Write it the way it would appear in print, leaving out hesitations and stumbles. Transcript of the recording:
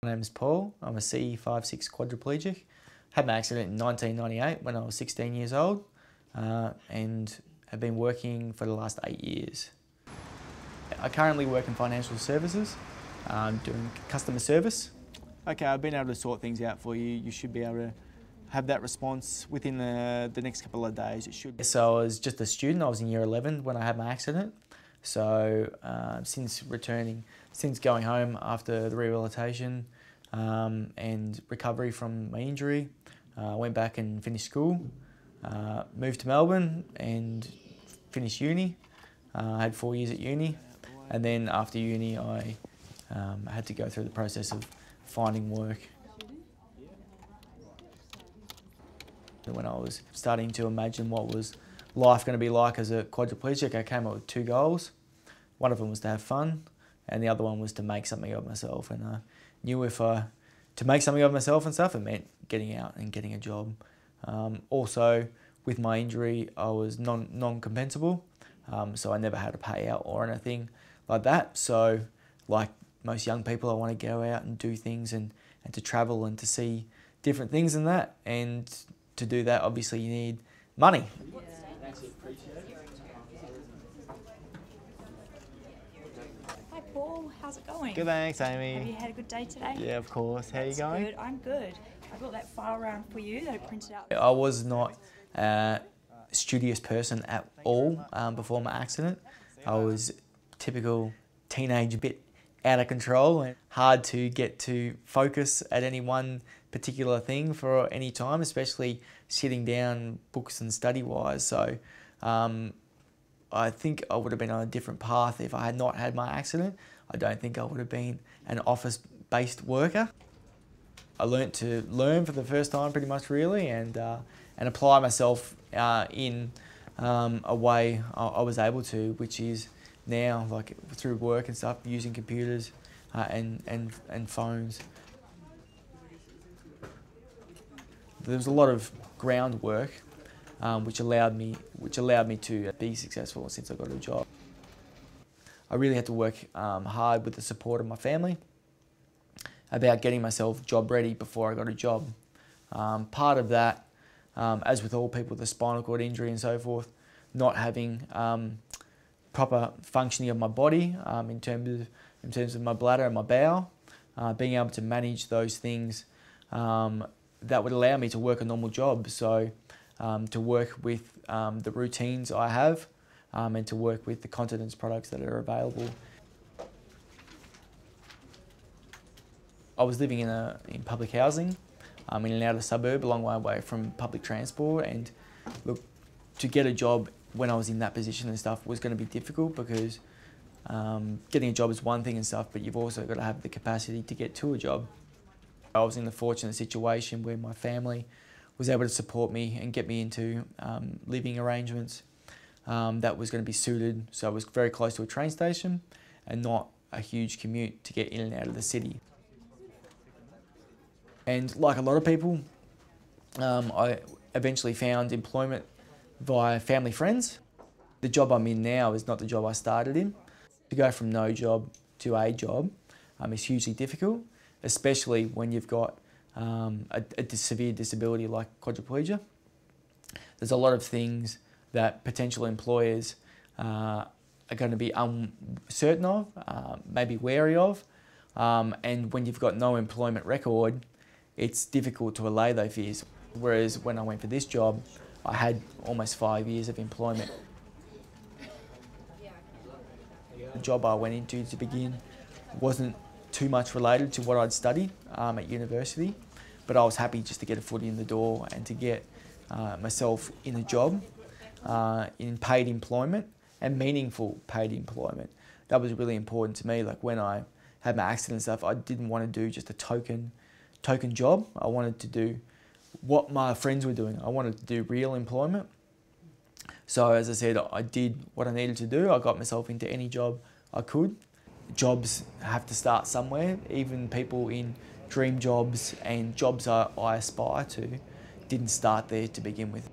My name is Paul. I'm a C5-6 quadriplegic. Had my accident in 1998 when I was 16 years old and have been working for the last 8 years. I currently work in financial services, doing customer service. Okay, I've been able to sort things out for you. You should be able to have that response within the next couple of days. It should. So I was just a student. I was in year 11 when I had my accident. So since going home after the rehabilitation and recovery from my injury, I went back and finished school, moved to Melbourne and finished uni. I had 4 years at uni, and then after uni I had to go through the process of finding work. When I was starting to imagine what was life going to be like as a quadriplegic, I came up with 2 goals. One of them was to have fun, and the other one was to make something of myself. And I knew to make something of myself and stuff, it meant getting out and getting a job. Also, with my injury, I was non-compensable, so I never had a payout or anything like that. So, like most young people, I want to go out and do things and to travel and to see different things and that. And to do that, obviously, you need money. Hi Paul, how's it going? Good, thanks, Amy. Have you had a good day today? Yeah, of course. How are you going? Good, I'm good. I got that file around for you that I printed out. I was not a studious person at all before my accident. I was typical teenage, bit out of control and hard to get to focus at any one particular thing for any time, especially sitting down books and study-wise. So I think I would have been on a different path if I had not had my accident. I don't think I would have been an office-based worker. I learnt to learn for the first time pretty much really and apply myself in a way I was able to, which is now like through work and stuff, using computers and phones. There was a lot of groundwork which allowed me to be successful since I got a job. I really had to work hard with the support of my family about getting myself job ready before I got a job. Part of that, as with all people with a spinal cord injury and so forth, not having proper functioning of my body in terms of my bladder and my bowel, being able to manage those things that would allow me to work a normal job. So to work with the routines I have and to work with the continence products that are available. I was living in public housing in an outer suburb a long way away from public transport, and look, to get a job when I was in that position and stuff was going to be difficult because getting a job is one thing and stuff, but you've also got to have the capacity to get to a job. I was in the fortunate situation where my family was able to support me and get me into living arrangements that was going to be suited. So I was very close to a train station and not a huge commute to get in and out of the city. And like a lot of people, I eventually found employment via family friends. The job I'm in now is not the job I started in. To go from no job to a job is hugely difficult, especially when you've got a severe disability like quadriplegia. There's a lot of things that potential employers are going to be uncertain of, maybe wary of, and when you've got no employment record, it's difficult to allay those fears. Whereas when I went for this job, I had almost 5 years of employment. The job I went into to begin wasn't too much related to what I'd studied at university, but I was happy just to get a foot in the door and to get myself in a job, in paid employment and meaningful paid employment. That was really important to me. Like when I had my accident and stuff, I didn't want to do just a token job. I wanted to do what my friends were doing. I wanted to do real employment. So as I said, I did what I needed to do. I got myself into any job I could. Jobs have to start somewhere. Even people in dream jobs and jobs I aspire to didn't start there to begin with.